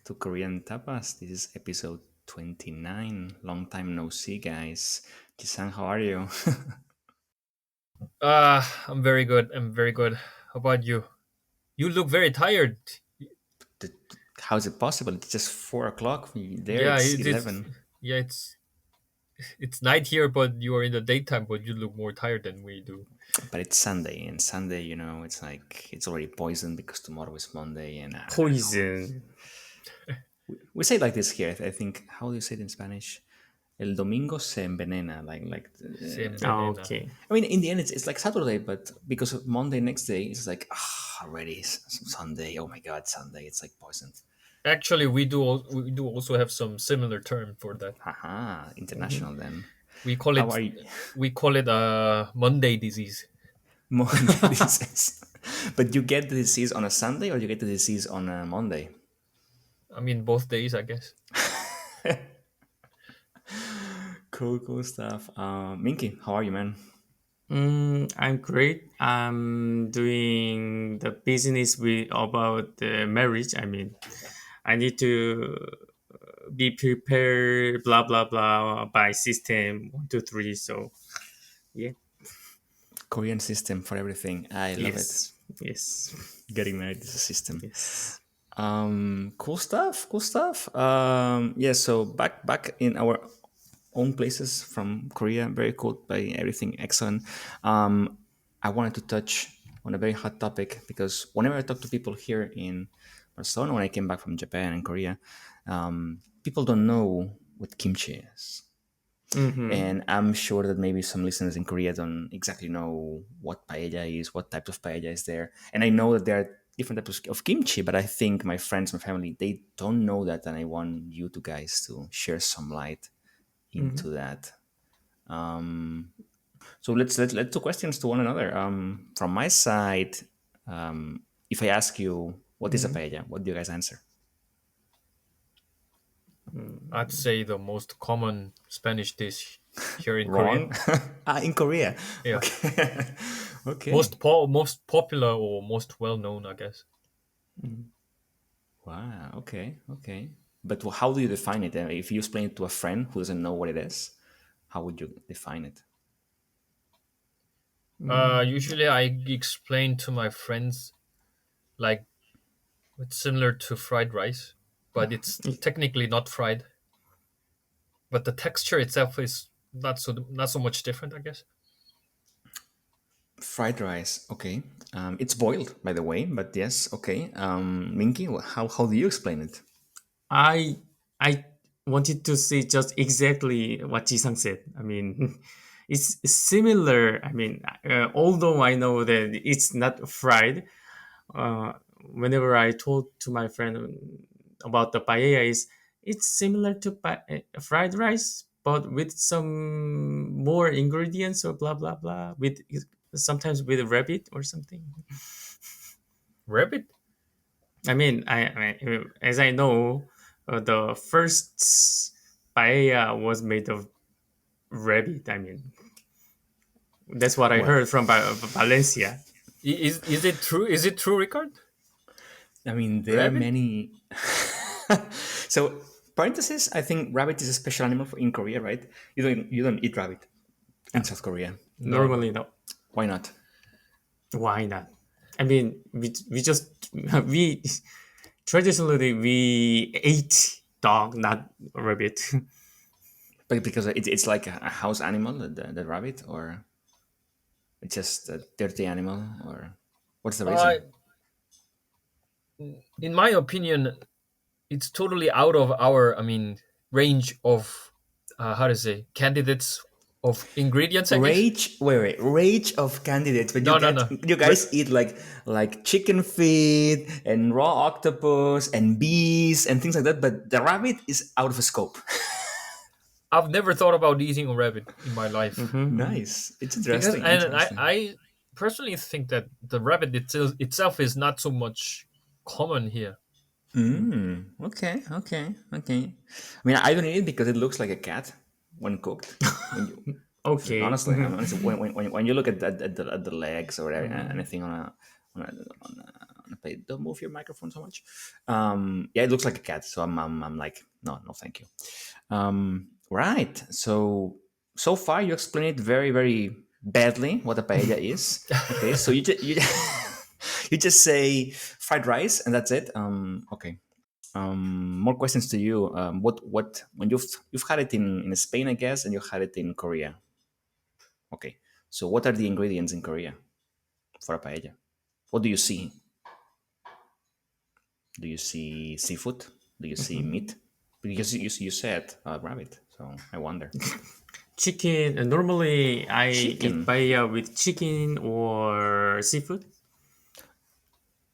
to Korean Tapas. This is episode 29. Long time no see, guys. Jisang, how are you? I'm very good. I'm very good. How about you? You look very tired. How is it possible? It's just 4 o'clock. There, Yeah, it's it's 11. yeah, it's night here, but you are in the daytime, but you look more tired than we do. But it's Sunday. And Sunday, it's like it's already poisoned because tomorrow is Monday. And I don't know. Poison. We say it like this here. I think, how do you say it in Spanish? El domingo se envenena. Se envenena. Okay. I mean, in the end, it's like Saturday, but because of Monday next day, it's like, already Sunday. Oh my God, Sunday. It's like poison. Actually, we do also have some similar term for that. Haha, Mhm. international then. We call How it are you? we call it Monday disease. Monday disease. But you get the disease on a Sunday or you get the disease on a Monday? I mean, both days, I guess. Cool stuff. Minky, how are you, man? I'm great. I'm doing the business with about the marriage. I mean, I need to be prepared. Blah blah blah by system 1, 2, 3. So yeah, Korean system for everything. I love it. yes, yes, Getting married is a system. yes. Cool stuff. Cool stuff. Yeah. So back in our own places from Korea, very cool by everything, excellent. I wanted to touch on a very hot topic because whenever I talk to people here in Barcelona, when I came back from Japan and Korea, people don't know what kimchi is. Mm-hmm. And I'm sure that maybe some listeners in Korea don't exactly know what paella is, what types of paella is there. And I know that there are different types of kimchi, but I think my friends, my family, they don't know that. And I want you two guys to share some light Mm-hmm. into that. So let's do questions to one another. From my side, if I ask you what is a Mm-hmm. paella, what do you guys answer? I'd say the most common Spanish dish here in Korea. Wrong. In Korea. Yeah, Okay. Okay. most popular or most well known, I guess. Wow. Okay. Okay. But how do you define it? If you explain it to a friend who doesn't know what it is, how would you define it? Usually I explain to my friends like it's similar to fried rice, but it's technically not fried. But the texture itself is not so much different, I guess. Fried rice. Okay. It's boiled, by the way. But yes. Okay. Minky, how do you explain it? I wanted to say just exactly what Jisang said. I mean, it's similar. I mean, although I know that it's not fried, uh, whenever I told to my friend about the paella, it's similar to fried rice, but with some more ingredients or blah blah blah. With sometimes with a rabbit or something. Rabbit? I mean, as I know, the first paella was made of rabbit. I mean, that's what I Well, heard from Valencia. Is it true? Is it true, Ricard? I mean, there are Rabbit? many. So, parenthesis. I think rabbit is a special animal in Korea, right? You don't eat rabbit in South Korea. No, Normally, no. no. Why not? Why not? I mean, we just we traditionally we ate dog, not rabbit. But because it's like a house animal, the rabbit, or it's just a dirty animal, or what's the Uh, reason? in my opinion, it's totally out of our, I mean, range of how to say candidates of ingredients, I guess. Wait, rage of candidates. But No, no, no. you guys eat like chicken feet and raw octopus and bees and things like that. But the rabbit is out of scope. I've never thought about eating a rabbit in my life Hmm. Nice. It's because, interesting. and I, Interesting. I personally think that the rabbit itself is not so much common here. Okay. Okay. Okay. I mean, I don't eat it because it looks like a cat when cooked. When you Okay. honestly, I mean, honestly when you look at the legs or whatever, Mhm. anything on a don't move your microphone so much. Yeah, it looks like a cat, so I'm like, no, no, thank you. Right. So far you explained it very, very badly what a paella is. Okay, so you you just say fried rice and that's it. Okay. More questions to you. What when you've had it in Spain, I guess, and you had it in Korea. Okay. So what are the ingredients in Korea for a paella? What do you see? Do you see seafood? Do you see Mhm. meat? Because you said rabbit, so I wonder. Chicken. Normally, I eat Chicken. paella with chicken or seafood.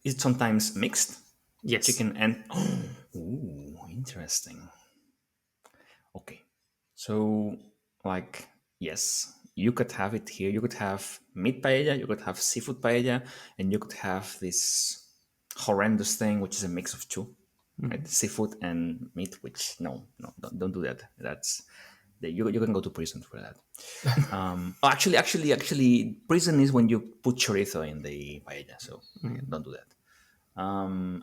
Is it sometimes mixed? Yes. Chicken and ooh, interesting. Okay. So like yes, you could have it here. You could have meat paella, you could have seafood paella, and you could have this horrendous thing which is a mix of two. Right? Mhm. Seafood and meat, which no, no, don't do that. That's you can go to prison for that. Oh, actually, prison is when you put chorizo in the paella. So again, Mhm. don't do that.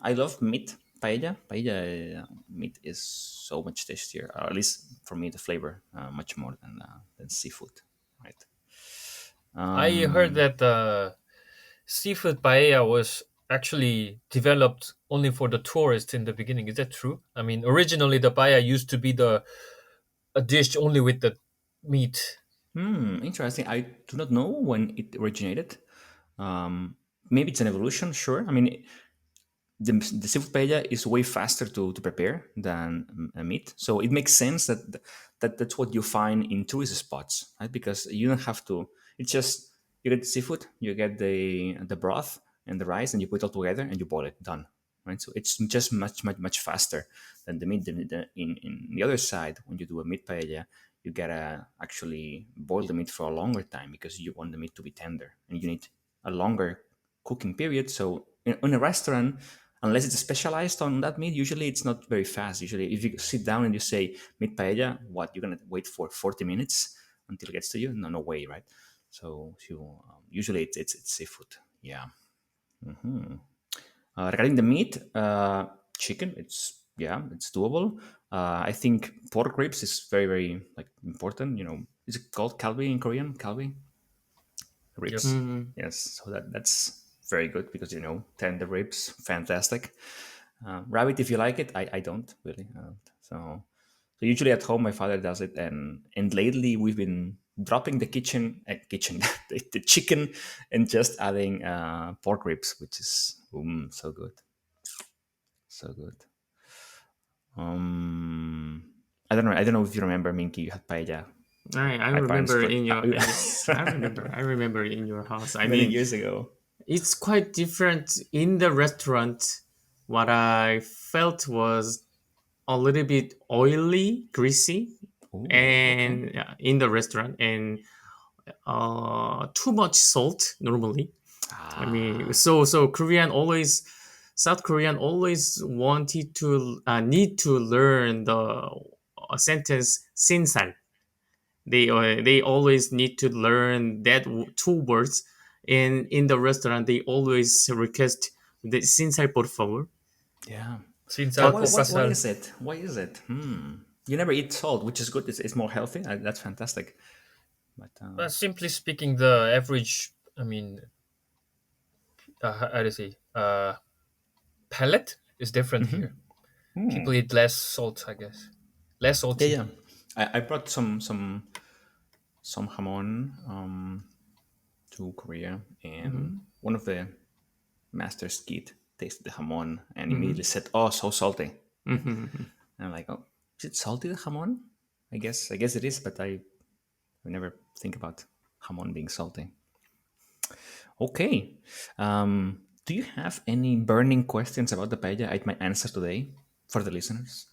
I love meat paella. Paella meat is so much tastier, or at least for me, the flavor much more than seafood. Right. I heard Um, that seafood paella was actually developed only for the tourists in the beginning. Is that true? I mean, originally the paella used to be the a dish only with the meat. interesting. I do not know when it originated. Um, Maybe it's an evolution. Sure. I mean, the seafood paella is way faster to prepare than meat. So it makes sense that's what you find in tourist spots, right? Because you don't have to. It's just you get the seafood, you get the broth and the rice, and you put it all together and you boil it. Done, right? So it's just much faster than the meat. In the other side, when you do a meat paella, you gotta actually boil the meat for a longer time because you want the meat to be tender, and you need a longer cooking period. So in a restaurant, unless it's specialized on that meat, usually it's not very fast. Usually, if you sit down and you say meat paella, what you're gonna wait for 40 minutes until it gets to you? No, no way, right? So usually it's seafood. Yeah. Regarding the meat, chicken, it's doable. I think pork ribs is very very like important. Is it called kalbi in Korean? Kalbi ribs. Yes. Mhm. Yes, so that's very good because tender ribs, fantastic. Rabbit, if you like it, I don't really. So usually at home, my father does it, and lately we've been dropping the kitchen the chicken and just adding pork ribs, which is so good, so good. Um, I don't know if you remember, Minky, you had paella. I My parents remember put in your yes, I remember. I remember in your house. I many mean, years ago. it's quite different in the restaurant. What I felt was a little bit oily, greasy, Oh, okay. and in the restaurant, and too much salt normally. I mean, Ah, so Korean always, South Korean always wanted to need to learn the sentence sinsal. They always need to learn that two words, and in the restaurant they always request the sinsal por favor. yeah. Sin Why, sal, why, why, poca why sal. is it? Why is it? You never eat salt, which is good. It's more healthy. That's fantastic. But Simply speaking, the average, I mean, how to say, palate is different here. People eat less salt, I guess. Less yeah, salty. yeah. I brought some hamon to Korea, and Hmm. one of the master's kid tasted the hamon and immediately Hmm. said, "Oh, so salty." Hmm. And I'm like, "Oh, is it salty the hamon?" I guess it is, but I never think about hamon being salty. Okay. Do you have any burning questions about the paella I might answer today for the listeners?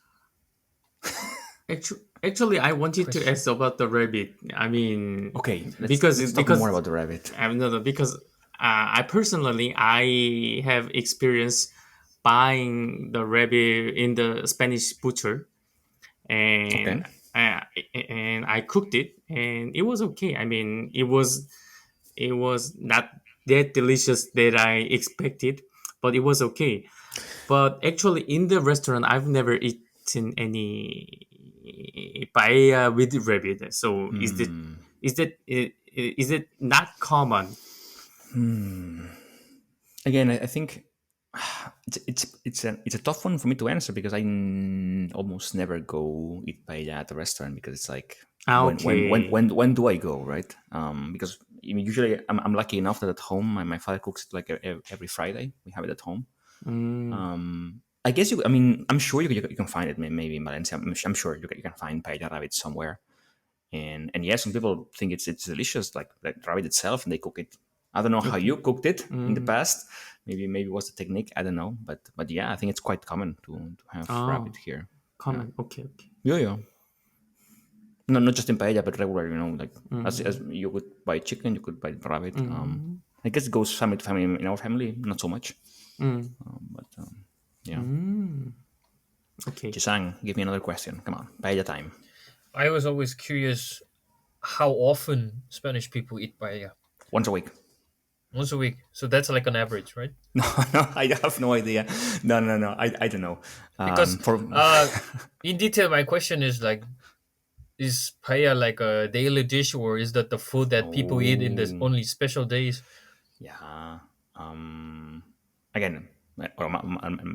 Actually, I wanted to Question. ask about the rabbit. I mean, Okay, let's because let's talk more because about the rabbit. no, no, because I personally I have experience buying the rabbit in the Spanish butcher, and Okay. uh, and I cooked it, and it was okay. I mean, it was not that delicious that I expected, but it was okay. But actually, in the restaurant, I've never eaten any paella with rabbit. So is it not common? Again, I think it's a tough one for me to answer because almost never go eat paella at the restaurant because it's like Ah, okay. when do I go, right? Because I mean, usually I'm lucky enough that at home my father cooks it like every Friday. We have it at home. Mm, I guess I mean, I'm sure you can find it maybe in Valencia. I'm sure you can find paella rabbit somewhere. And yeah, some people think it's delicious, like rabbit itself, and they cook it. I don't know how okay. you cooked it in the Mm, past. Maybe what's the technique? I don't know, but yeah, I think it's quite common to have rabbit oh, here. Yeah, common. Okay, okay. yeah, yeah. No, not just in paella, but regular. Like as Mm, you could buy chicken, you could buy rabbit. mm, I guess it goes family to family. In our family, not so much. mm, But yeah. mm. Okay. Jisang, give me another question. Come on, paella time. I was always curious how often Spanish people eat paella. Once a week. Once a week. So that's like an average, right? No, no, I have no idea. No, no, no. I don't know. Because For in detail, my question is like, is paella like a daily dish, or is that the food that people eat in this oh only special days? yeah. Again,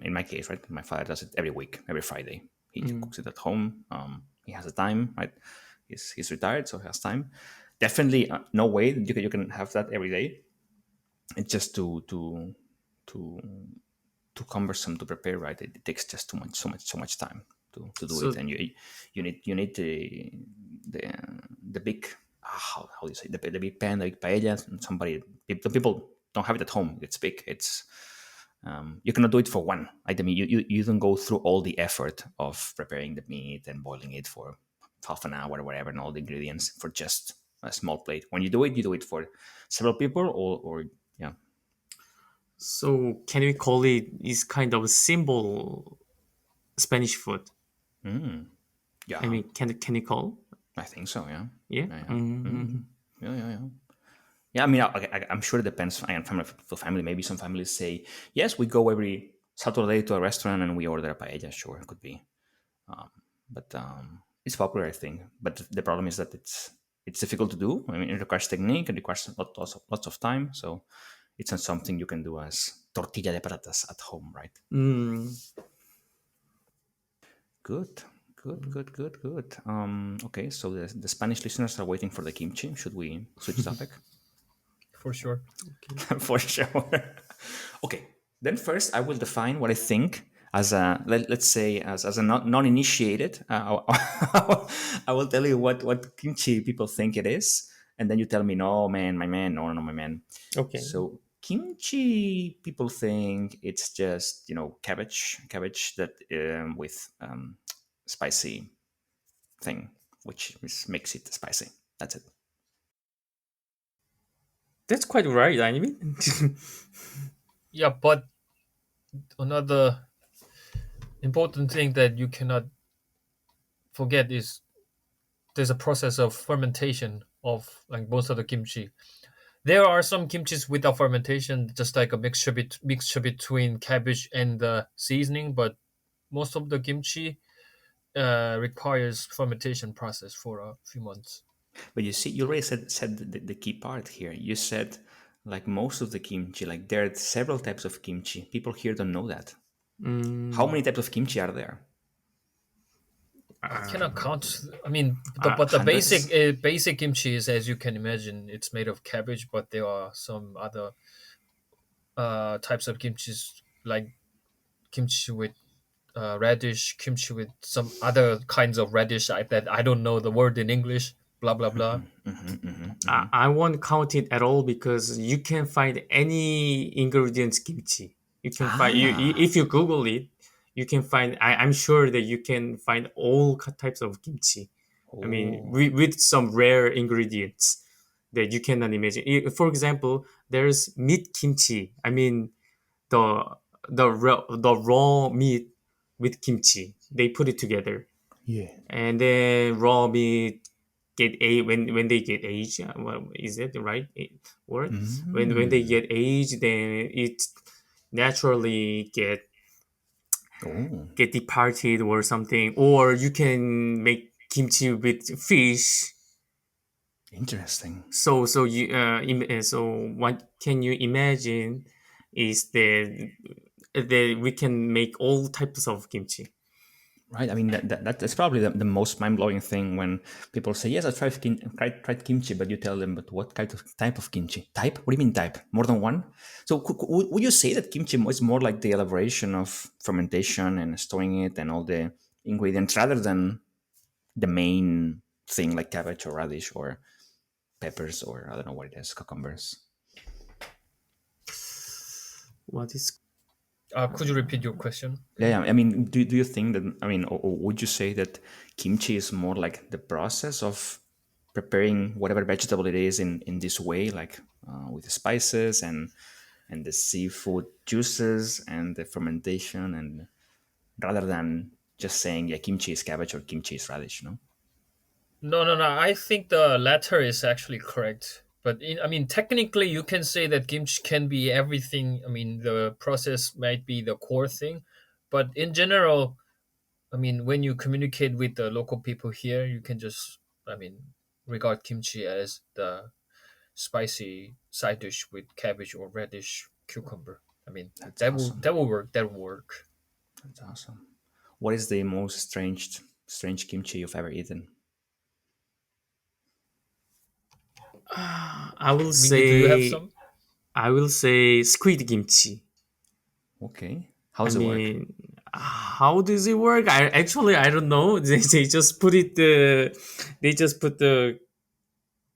in my case, right? My father does it every week, every Friday. He Mm. cooks it at home. He has the time, right? He's retired, so he has time. Definitely, no way that you can have that every day. It's just to too cumbersome to prepare, right? It takes just so much time to do it, So and you need the the big how do you say the big pan, the big paella. And the people don't have it at home. It's big. It's you cannot do it for one. Right? I mean, you don't go through all the effort of preparing the meat and boiling it for half an hour or whatever, and all the ingredients for just a small plate. When you do it for several people, or yeah. so can we call it is kind of a symbol Spanish food? I Yeah, mean, can you call? I think so. Yeah, Yeah. yeah, yeah, Mm-hmm. yeah, yeah, yeah. Yeah, I mean, I'm sure it depends on family to family. Maybe some families say, yes, we go every Saturday to a restaurant and we order a paella. Sure, it could be, but it's popular, I think. But the problem is that it's difficult to do. I mean, it requires technique. It requires lots of time. So it's not something you can do as tortilla de patatas at home, right? Mm. Good, good, good, good, good. Okay, so the Spanish listeners are waiting for the kimchi. Should we switch topic? For sure. Okay. For sure. Okay, then first I will define what I think as let's say as a non-initiated. I will tell you what kimchi people think it is, and then you tell me, no, man, my man, no, no, my man. Okay. So kimchi, people think it's just cabbage that with spicy thing, which makes it spicy. That's it. That's quite right. I mean, Yeah, but another important thing that you cannot forget is there's a process of fermentation of like most of the kimchi. There are some kimchis without fermentation, just like a mixture between cabbage and the seasoning. But most of the kimchi requires fermentation process for a few months. But you see, you already said the key part here. You said like most of the kimchi, like there are several types of kimchi. People here don't know that. How mm, many types of kimchi are there? I uh, cannot count. I mean, but the basic Hundreds. basic kimchi is, as you can imagine, it's made of cabbage. But there are some other types of kimchis like kimchi with radish, kimchi with some other kinds of radish that I don't know the word in English. Blah blah blah. I won't count it at all because you can find any ingredients kimchi. You can find Ah, if you Google it, you can find. I'm sure that you can find all types of kimchi. I mean, oh, with some rare ingredients that you cannot imagine. For example, there's meat kimchi. I mean, the the raw meat with kimchi. They put it together, yeah. and then raw meat get a when they get aged. Well, is that the right word? When they Mm. get aged, then it naturally Oh, get departed or something, or you can make kimchi with fish. interesting. So what can you imagine is that we can make all types of kimchi. Right. I mean, that's probably the most mind blowing thing when people say, "Yes, I tried kimchi," but you tell them, "But what type of kimchi? Type? What do you mean type? More than one?" So, would you say that kimchi is more like the elaboration of fermentation and storing it and all the ingredients rather than the main thing like cabbage or radish or peppers or I don't know what it is, cucumbers? What is Could you repeat your question? Yeah, yeah. I mean, do you think that, I mean, or would you say that kimchi is more like the process of preparing whatever vegetable it is in this way, like with the spices and the seafood juices and the fermentation, and rather than just saying, yeah, kimchi is cabbage or kimchi is radish, no? No, no, no. I think the latter is actually correct. But I mean, technically, you can say that kimchi can be everything. I mean, the process might be the core thing, but in general, I mean, when you communicate with the local people here, you can just, I mean, regard kimchi as the spicy side dish with cabbage or radish, cucumber. I mean, That's that awesome. will work. That will work. That's awesome. What is the most strange kimchi you've ever eaten? I will Mingy, do you have say some? I will say squid kimchi. Okay. How I does it work? mean, how does it work? I don't know. They just put they just put the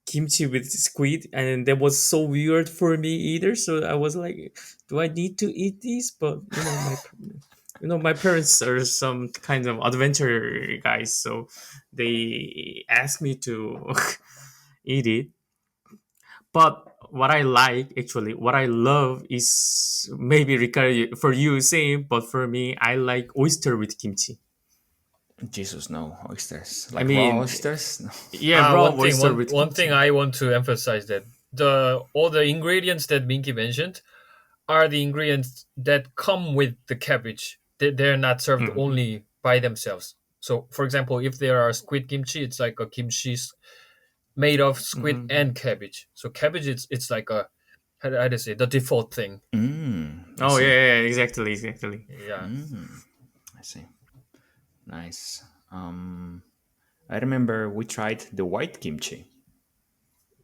kimchi with squid, and that was so weird for me either. So I was like, do I need to eat this? But my parents are some kind of adventure guys, so they asked me to eat it. But what I love is maybe Ricardo, for you same, but for me, I like oyster with kimchi. Jesus, no oysters. I Like raw mean, oysters? No. yeah, raw One thing, oyster with one thing kimchi. I want to emphasize that the all the ingredients that Minky mentioned are the ingredients that come with the cabbage. They're not served Mhm. only by themselves. So, for example, if there are squid kimchi, it's like a kimchi made of squid Mhm. and cabbage. So cabbage, it's like a how to say the default thing. I Oh yeah, see. yeah, yeah, exactly, exactly. Yeah, I see. Nice. I remember we tried the white kimchi.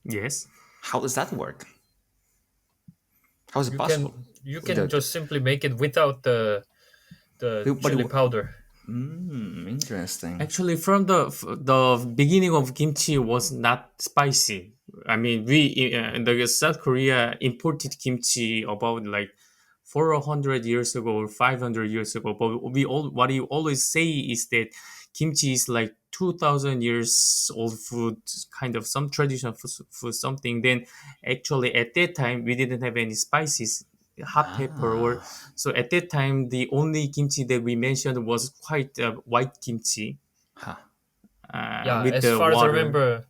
Yes. How does that work? How is it possible? you The, can the, just simply make it without the but chili powder. interesting. Actually, from the beginning of kimchi was not spicy. I mean, the South Korea imported kimchi about like 400 years ago or 500 years ago. But we all what you always say is that kimchi is like 2,000 years old food, kind of some traditional food something. Then actually at that time we didn't have any spices, hot pepper or Ah, so at that time the only kimchi that we mentioned was quite white kimchi ha. Yeah, with as the far as I water. remember,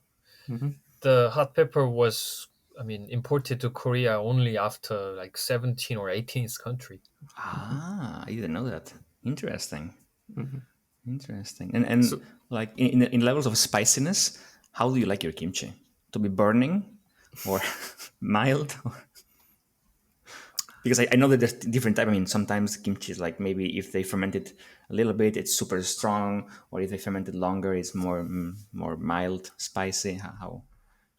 Mhm. the hot pepper was, I mean, imported to Korea only after like 17 or 18th country. I didn't know that. Interesting. Mhm. Interesting. And So like in levels of spiciness, how do you like your kimchi? To be burning or mild? Because I know that there's different type. I mean, sometimes kimchi is like maybe if they ferment it a little bit, it's super strong, or if they ferment it longer, it's more mild, spicy.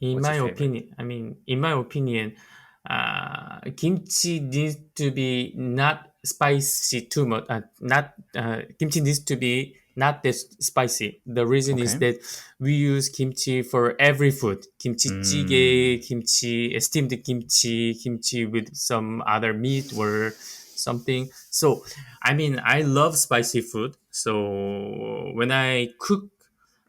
in What's my your favorite? opinion, kimchi needs to be not spicy too much. Not Kimchi needs to be not that spicy. The reason is Okay. that we use kimchi for every food: kimchi jjigae, kimchi steamed kimchi, kimchi with some other meat or something. So, I mean, I love spicy food. So when I cook,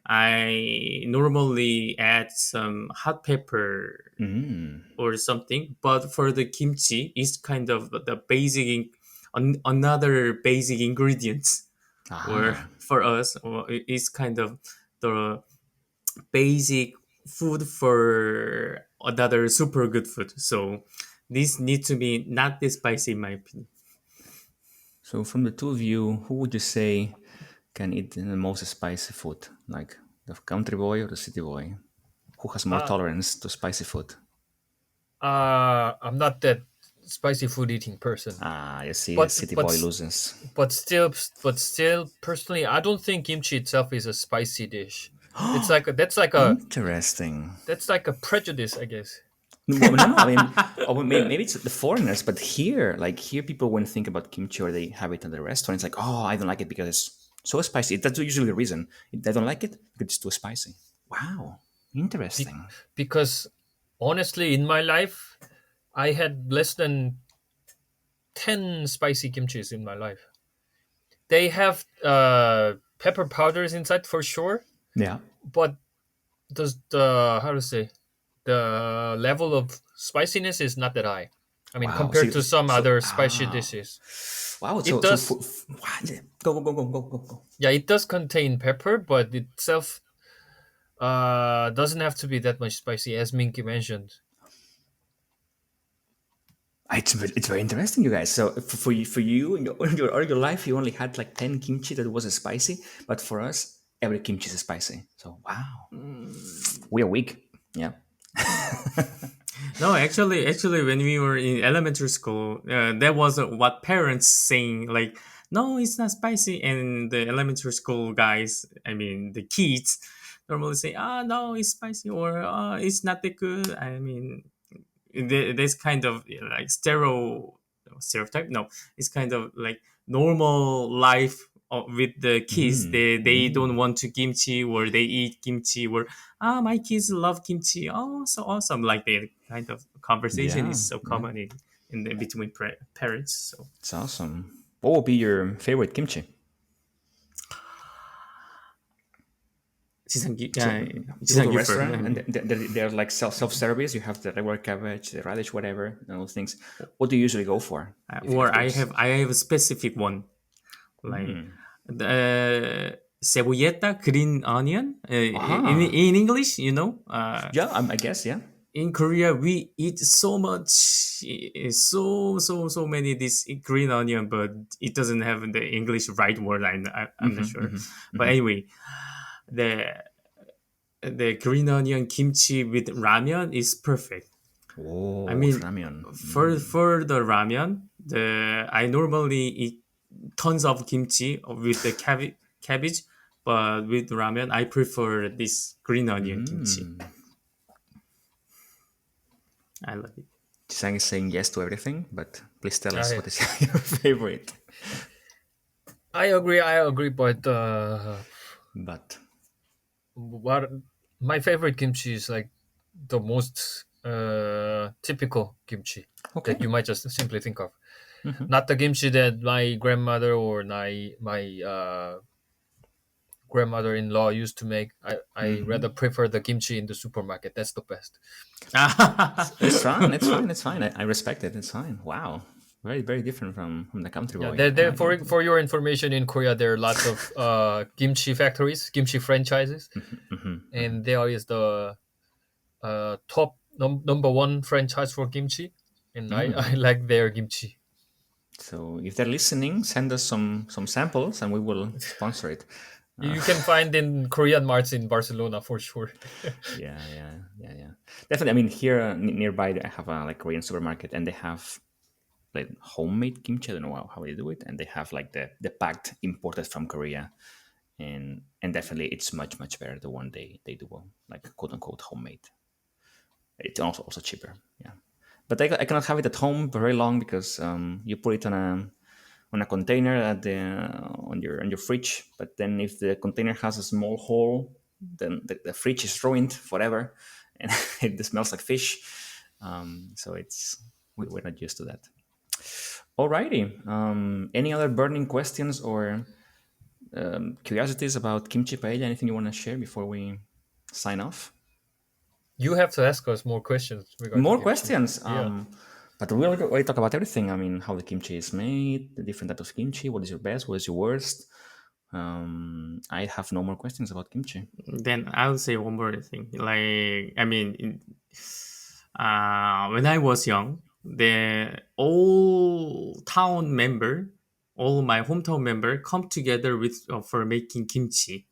I normally add some hot pepper or something. But for the kimchi, it's kind of the another basic ingredients. Or Aha. for us, or it's kind of the basic food for another super good food. So this needs to be not this spicy, in my opinion. So from the two of you, who would you say can eat the most spicy food? Like the country boy or the city boy? Who has more Uh, tolerance to spicy food? I'm not that spicy food eating person, Ah, you see, the but city but boy s- loses. but still, personally, I don't think kimchi itself is a spicy dish. It's like Interesting. that's like a prejudice, I guess. Well, no, no. I mean, maybe it's the foreigners, but here, like here, people when think about kimchi or they have it at the restaurant, it's like, oh, I don't like it because it's so spicy. That's usually the reason. If they don't like it because it's too spicy. Wow, Be- interesting. because honestly, in my life, I had less than 10 spicy kimchis in my life. They have pepper powders inside for sure, Yeah. but does the how to say the level of spiciness is not that high. I mean, Wow. compared to some other spicy Ah, dishes, wow. it So does. what? Go. Yeah, it does contain pepper, but itself doesn't have to be that much spicy, as Minky mentioned. It's very interesting, you guys. So for you in your life, you only had like 10 kimchi that was spicy, but for us, every kimchi is spicy. So wow, Mm, we are weak. Yeah. no, actually, when we were in elementary school, that was what parents saying like, no, it's not spicy, and the elementary school guys, I mean, the kids, normally say, ah, no, it's spicy, or it's not that good. I mean, there's kind of like stereotype. No, it's kind of like normal life with the kids. Mm, They don't mm. want to kimchi, or they eat kimchi, or my kids love kimchi. Oh, so awesome! Like that kind of conversation Yeah, is so yeah. common in the between parents. So It's awesome. What would be your favorite kimchi? So you go to 지상 a you first. restaurant and they're like self service. You have the regular cabbage, the radish, whatever, and those things. What do you usually go for if you Or have those? I have a specific one like Mm. the cebolleta green onion Aha. in English, Yeah, I guess. Yeah. in Korea we eat so much, so many this green onion, but it doesn't have the English right word. I'm not sure, but anyway, the the green onion kimchi with ramen is perfect. I Oh, with mean, ramyun. for the ramen, the I normally eat tons of kimchi with the cabbage, but with ramen, I prefer this green onion kimchi. I love it. Jisang is saying yes to everything, but please tell us I what is your favorite. I agree, but But what my favorite kimchi is like the most typical kimchi okay. that you might just simply think of. Not the kimchi that my grandmother or my grandmother-in-law used to make. I rather prefer the kimchi in the supermarket. That's the best. It's fine. It's fine. It's fine. I respect it. It's fine. Wow. Very different from the country Yeah, boy. there for your information, in Korea there are lots of kimchi factories, kimchi franchises, and there is the top number one franchise for kimchi, and I like their kimchi. So if they're listening, send us some samples and we will sponsor it. You can find in Korean marts in Barcelona for sure. Yeah. Definitely. I mean, here nearby, I have a like Korean supermarket, and they have like homemade kimchi. I don't know how they do it, and they have like the packed imported from Korea, and definitely it's much better the one they do like quote unquote homemade. It's also cheaper. Yeah, but I cannot have it at home for very long because you put it on a container at the on your fridge. But then if the container has a small hole, then the fridge is ruined forever, and it smells like fish. So we're not used to that. Alrighty. Any other burning questions or curiosities about kimchi paella? Anything you want to share before we sign off? You have to ask us more questions regarding More kimchi. questions. Yeah. But we already talk about everything. I mean, how the kimchi is made, the different types of kimchi. What is your best? What is your worst? I have no more questions about kimchi. Then I'll say one more thing. Like, I mean, when I was young, the all town member all my hometown member come together with for making kimchi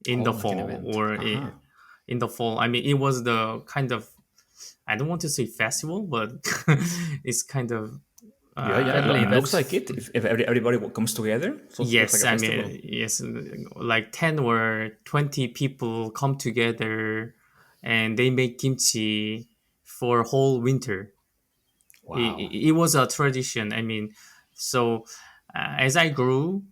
in the Oh, like an fall event. or Uh-huh. in the fall. I mean, it was the kind of, I don't want to say festival, but it's kind of Yeah, yeah. Family Looks event. like it. If everybody comes together, so it looks like yes. a I festival. mean, yes, like 10 or 20 people come together and they make kimchi for whole winter. Wow. It was a tradition. I mean, so as I grew,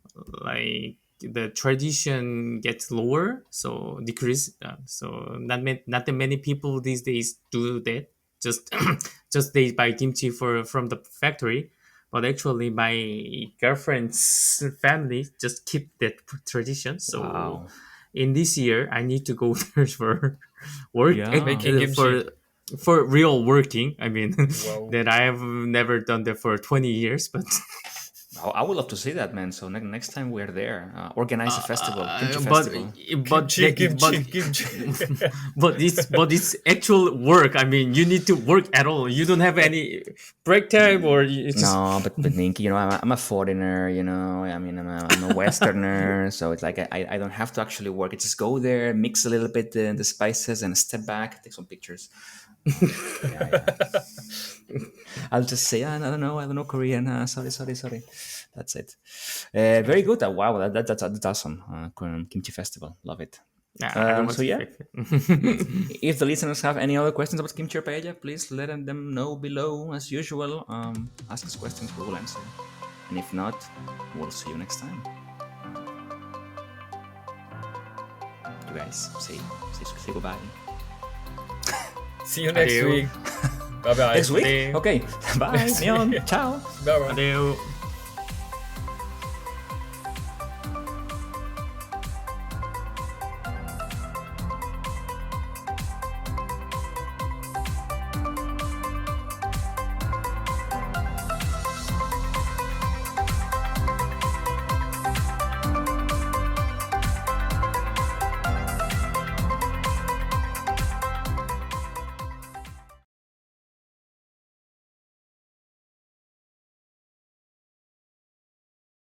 like the tradition gets lower, so decrease. So not that many people these days do that. Just just they buy kimchi for from the factory, but actually my girlfriend's family just keep that tradition. So Wow. in this year, I need to go there for work Yeah. Making kimchi. for real working. I mean, Wow. that I have never done that for 20 years, but I would love to see that, man. So next time we're there, organize a festival, kimchi but festival. Kimchi, kimchi, kimchi. but it's actual work. I mean, you need to work at all. You don't have any break time, or it's just No, but Ninky, I'm a foreigner. I mean, I'm a Westerner, so it's like I don't have to actually work. I just go there, mix a little bit the spices, and step back, take some pictures. Yeah, yeah. I'll just say, I don't know Korean. Sorry. That's it. Very good. Wow, that's awesome. Korean Kimchi Festival, love it. nah, I don't want So to yeah, fake it. if the listeners have any other questions about kimchi or paella, please let them know below as usual. Ask us questions, we will answer. And if not, we'll see you next time. You guys say goodbye. See you next Adieu. week. Bye bye. Next week? Adeu. Okay. Bye. Next Neon. week. Ciao. Bye bye. Adeu.